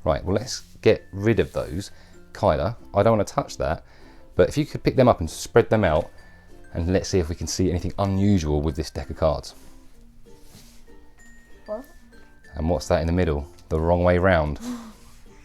Right, well, let's get rid of those. Kyla, I don't want to touch that, but if you could pick them up and spread them out, and let's see if we can see anything unusual with this deck of cards. What? And what's that in the middle? The wrong way round.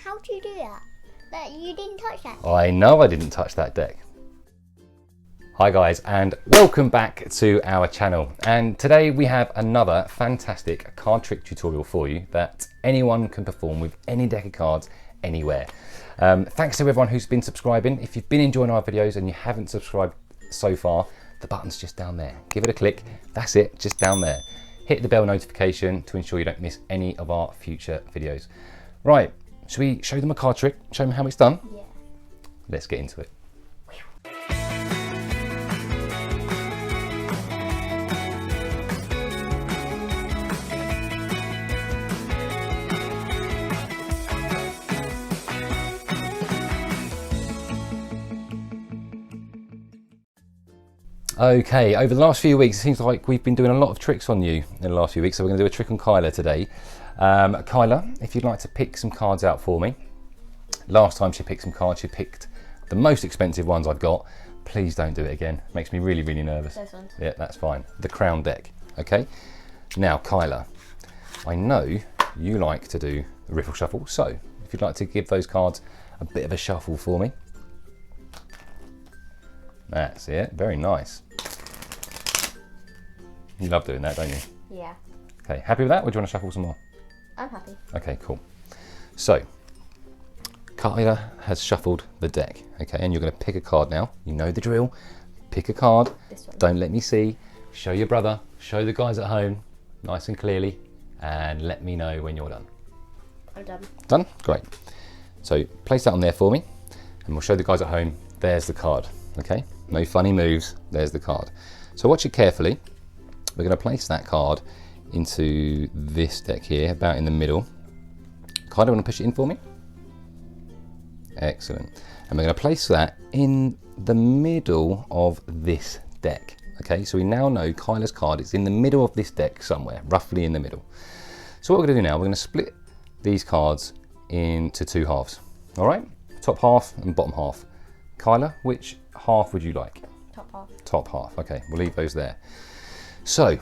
How do you do that? That you didn't touch that? I know I didn't touch that deck. Hi guys, and welcome back to our channel. And today we have another fantastic card trick tutorial for you that anyone can perform with any deck of cards anywhere. Thanks to everyone who's been subscribing. If you've been enjoying our videos and you haven't subscribed so far, the button's just down there. Give it a click. That's it, just down there. Hit the bell notification to ensure you don't miss any of our future videos. Right, should we show them a card trick? Show them how it's done? Yeah. Let's get into it. Okay, over the last few weeks, it seems like we've been doing a lot of tricks on you in the last few weeks, so we're going to do a trick on Kyla today. Kyla, if you'd like to pick some cards out for me. Last time she picked some cards, she picked the most expensive ones I've got. Please don't do it again. It makes me really, really nervous. Those ones. Yeah, that's fine. The Crown deck, okay? Now, Kyla, I know you like to do the riffle shuffle, so if you'd like to give those cards a bit of a shuffle for me. That's it, very nice. You love doing that, don't you? Yeah. Okay, happy with that, or do you want to shuffle some more? I'm happy. Okay, cool. So, Kyla has shuffled the deck, okay, and you're going to pick a card now. You know the drill. Pick a card. This one. Don't let me see. Show your brother. Show the guys at home, nice and clearly, and let me know when you're done. I'm done. Done? Great. So, place that on there for me, and we'll show the guys at home. There's the card, okay? No funny moves. There's the card. So, watch it carefully. We're going to place that card into this deck here, about in the middle. Kyla, want to push it in for me? Excellent. And we're going to place that in the middle of this deck. Okay, so we now know Kyla's card is in the middle of this deck somewhere, roughly in the middle. So what we're going to do now, we're going to split these cards into two halves. All right, top half and bottom half. Kyla, which half would you like? Top half. Top half, okay, we'll leave those there. So,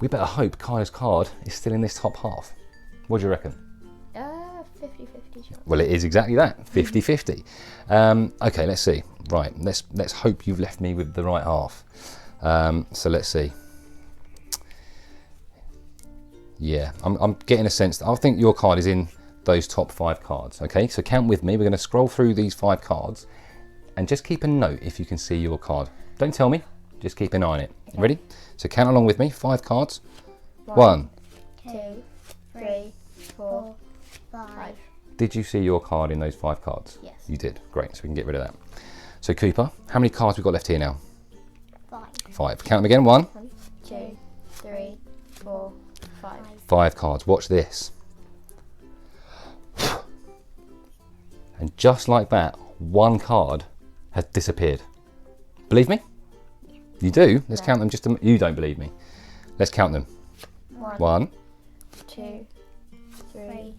we better hope Kyla's card is still in this top half. What do you reckon? 50-50 shot. Well, it is exactly that, 50-50. Okay, let's see. Right, let's hope you've left me with the right half. So let's see. Yeah, I'm getting a sense that I think your card is in those top 5 cards. Okay, so count with me. We're going to scroll through these 5 cards and just keep a note if you can see your card. Don't tell me, just keep an eye on it. Okay. Ready? So count along with me. 5 cards. 1, 2, 3, 4, 5. Did you see your card in those 5 cards? Yes. You did. Great. So we can get rid of that. So Cooper, how many cards we've got left here now? 5. Count them again. 1, 2, 3, 4, 5. 5 cards. Watch this. And just like that, 1 card has disappeared. Believe me? You do? Let's count them just to... You don't believe me. Let's count them. 1, 2, 3,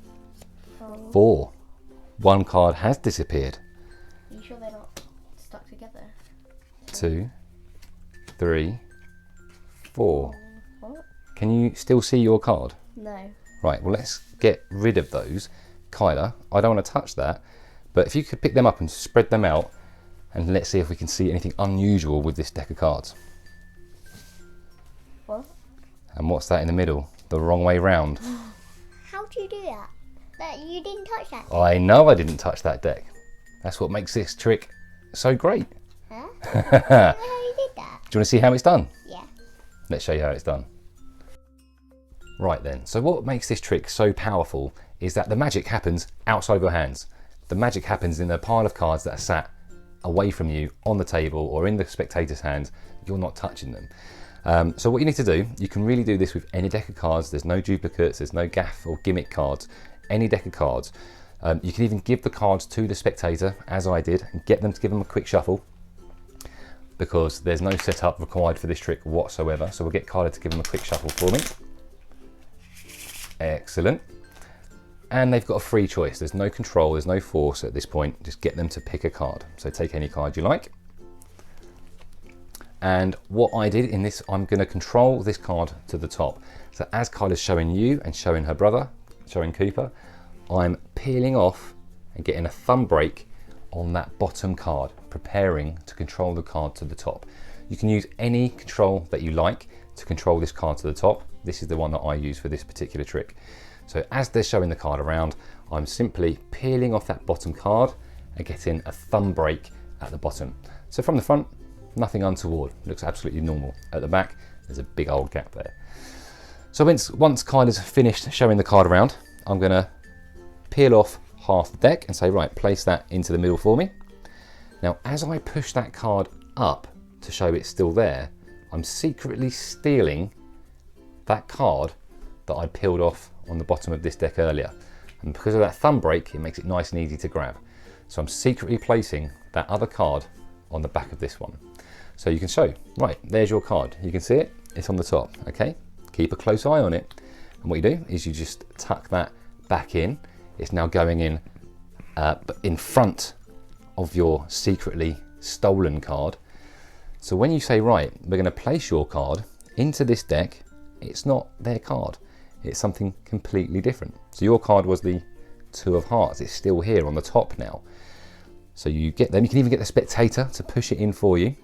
4. 1 card has disappeared. Are you sure they're not stuck together? 2, 3, 4. What? Can you still see your card? No. Right, well, let's get rid of those. Kyla, I don't want to touch that, but if you could pick them up and spread them out, and let's see if we can see anything unusual with this deck of cards. What? And what's that in the middle? The wrong way round. How do you do that? That you didn't touch that? I know I didn't touch that deck. That's what makes this trick so great. Huh? Do I don't know how you did that. you want to see how it's done? Yeah. Let's show you how it's done. Right then, so what makes this trick so powerful is that the magic happens outside of your hands. The magic happens in a pile of cards that are sat away from you on the table or in the spectator's hands. You're not touching them. So what you need to do, you can really do this with any deck of cards. There's no duplicates, there's no gaff or gimmick cards, any deck of cards. You can even give the cards to the spectator, as I did, and get them to give them a quick shuffle, because there's no setup required for this trick whatsoever. So we'll get Kyla to give them a quick shuffle for me. Excellent. And they've got a free choice. There's no control, there's no force at this point. Just get them to pick a card. So take any card you like. And what I did in this, I'm going to control this card to the top. So as Kyla's showing you and showing her brother, showing Cooper, I'm peeling off and getting a thumb break on that bottom card, preparing to control the card to the top. You can use any control that you like to control this card to the top. This is the one that I use for this particular trick. So as they're showing the card around, I'm simply peeling off that bottom card and getting a thumb break at the bottom. So from the front, nothing untoward, looks absolutely normal. At the back, there's a big old gap there. So once Kyla's finished showing the card around, I'm gonna peel off half the deck and say, right, place that into the middle for me. Now, as I push that card up to show it's still there, I'm secretly stealing that card that I peeled off on the bottom of this deck earlier. And because of that thumb break, it makes it nice and easy to grab. So I'm secretly placing that other card on the back of this one. So you can show, right, there's your card. You can see it, it's on the top, okay? Keep a close eye on it. And what you do is you just tuck that back in. It's now going in front of your secretly stolen card. So when you say, right, we're gonna place your card into this deck, it's not their card. It's something completely different. So your card was the 2 of hearts. It's still here on the top now. So you get them. You can even get the spectator to push it in for you.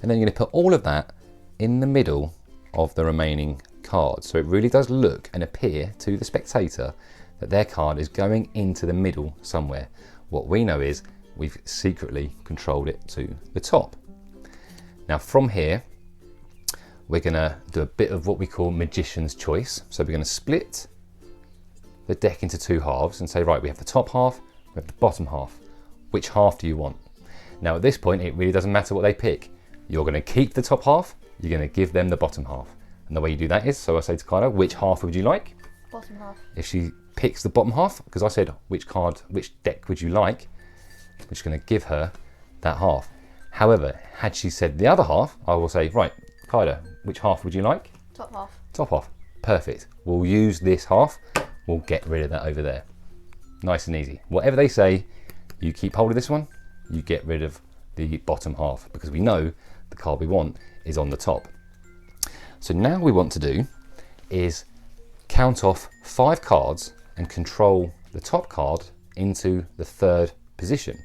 And then you're gonna put all of that in the middle of the remaining cards. So it really does look and appear to the spectator that their card is going into the middle somewhere. What we know is we've secretly controlled it to the top. Now from here, we're gonna do a bit of what we call magician's choice. So we're gonna split the deck into 2 halves and say, right, we have the top half, we have the bottom half. Which half do you want? Now at this point, it really doesn't matter what they pick. You're gonna keep the top half, you're gonna give them the bottom half. And the way you do that is, so I say to Kyla, which half would you like? Bottom half. If she picks the bottom half, because I said, which deck would you like? We're just gonna give her that half. However, had she said the other half, I will say, right, Kyla, which half would you like? Top half. Top half, perfect. We'll use this half, we'll get rid of that over there. Nice and easy. Whatever they say, you keep hold of this one, you get rid of the bottom half, because we know the card we want is on the top. So now what we want to do is count off 5 cards and control the top card into the 3rd position.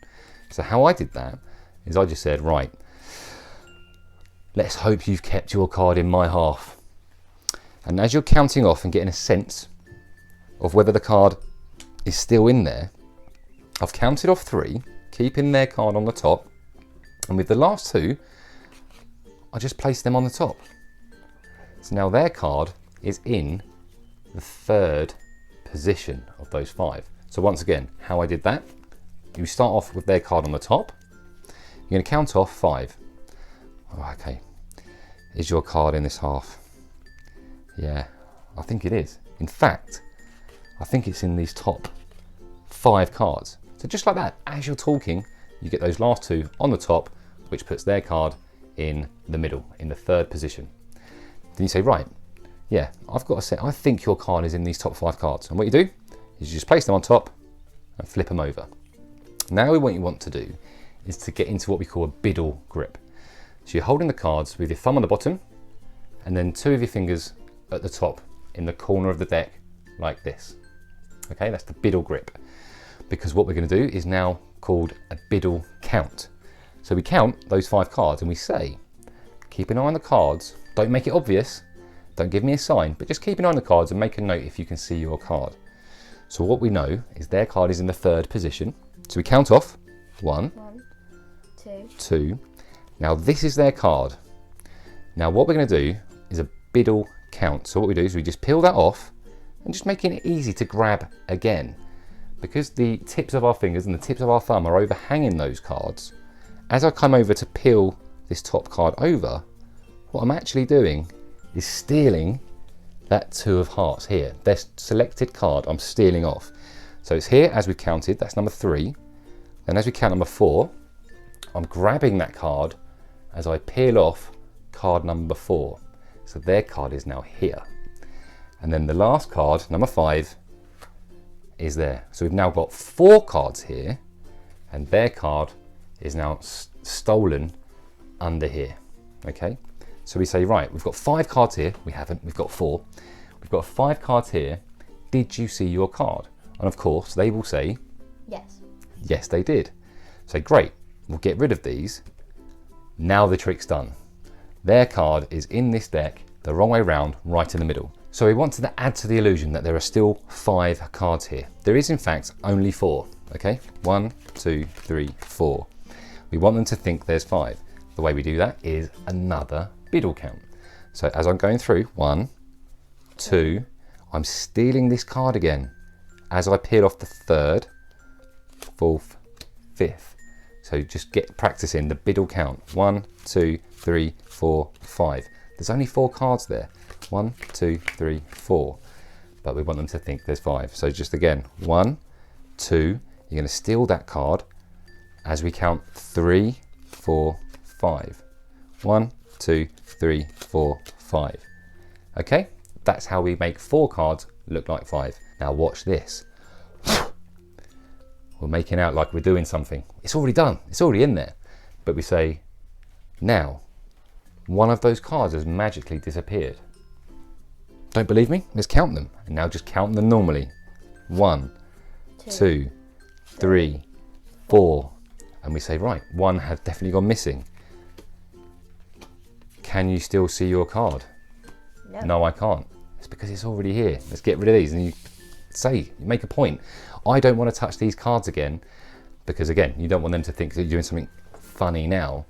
So how I did that is I just said, right, let's hope you've kept your card in my half. And as you're counting off and getting a sense of whether the card is still in there, I've counted off 3, keeping their card on the top. And with the last 2, I just placed them on the top. So now their card is in the 3rd position of those 5. So once again, how I did that, you start off with their card on the top. You're going to count off 5. Oh, okay, is your card in this half? Yeah, I think it is. In fact, I think it's in these top 5 cards. So just like that, as you're talking, you get those last 2 on the top, which puts their card in the middle, in the 3rd position. Then you say, right, yeah, I've got a set. I think your card is in these top 5 cards. And what you do is you just place them on top and flip them over. Now what you want to do is to get into what we call a biddle grip. So you're holding the cards with your thumb on the bottom and then 2 of your fingers at the top in the corner of the deck like this. Okay, that's the biddle grip. Because what we're going to do is now called a biddle count. So we count those 5 cards and we say, keep an eye on the cards. Don't make it obvious. Don't give me a sign, but just keep an eye on the cards and make a note if you can see your card. So what we know is their card is in the 3rd position. So we count off 1, 2. Now this is their card. Now what we're going to do is a biddle count. So what we do is we just peel that off and just making it easy to grab again. Because the tips of our fingers and the tips of our thumb are overhanging those cards, as I come over to peel this top card over, what I'm actually doing is stealing that 2 of hearts here. Their selected card I'm stealing off. So it's here as we've counted, that's number 3. Then as we count number 4, I'm grabbing that card as I peel off card number 4. So their card is now here. And then the last card, number 5, is there. So we've now got 4 cards here, and their card is now stolen under here. Okay, so we say, right, we've got 5 cards here. We haven't, we've got 4. We've got 5 cards here. Did you see your card? And of course, they will say, Yes. yes, they did. So great, we'll get rid of these. Now the trick's done. Their card is in this deck, the wrong way round, right in the middle. So we want to add to the illusion that there are still 5 cards here. There is in fact only 4, okay? 1, 2, 3, 4. We want them to think there's 5. The way we do that is another biddle count. So as I'm going through, 1, 2, I'm stealing this card again. As I peel off the 3rd, 4th, 5th. So just get practicing the biddle count. 1, 2, 3, 4, 5. There's only 4 cards there. 1, 2, 3, 4. But we want them to think there's 5. So just again, 1, 2, you're going to steal that card as we count 3, 4, 5. 1, 2, 3, 4, 5. Okay, that's how we make 4 cards look like 5. Now watch this. We're making out like we're doing something. It's already done, it's already in there. But we say, now, one of those cards has magically disappeared. Don't believe me? Let's count them. And now just count them normally. 1, 2, 3, 4. And we say, right, 1 has definitely gone missing. Can you still see your card? No. No, I can't. It's because it's already here. Let's get rid of these. And you make a point. I don't want to touch these cards again, because again, you don't want them to think that you're doing something funny now.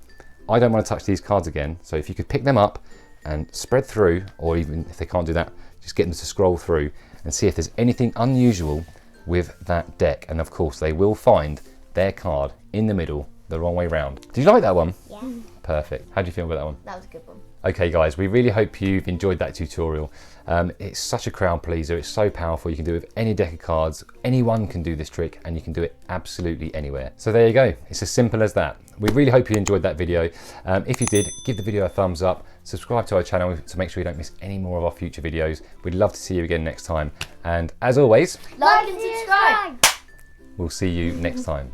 I don't want to touch these cards again. So if you could pick them up and spread through, or even if they can't do that, just get them to scroll through and see if there's anything unusual with that deck. And of course, they will find their card in the middle, the wrong way round. Did you like that one? Yeah. Perfect. How do you feel about that one? That was a good one. Okay guys, we really hope you've enjoyed that tutorial. It's such a crowd pleaser, it's so powerful. You can do it with any deck of cards, anyone can do this trick, and you can do it absolutely anywhere. So there you go, it's as simple as that. We really hope you enjoyed that video. If you did, give the video a thumbs up, subscribe to our channel to make sure you don't miss any more of our future videos. We'd love to see you again next time. And as always, Like and subscribe. we'll see you next time.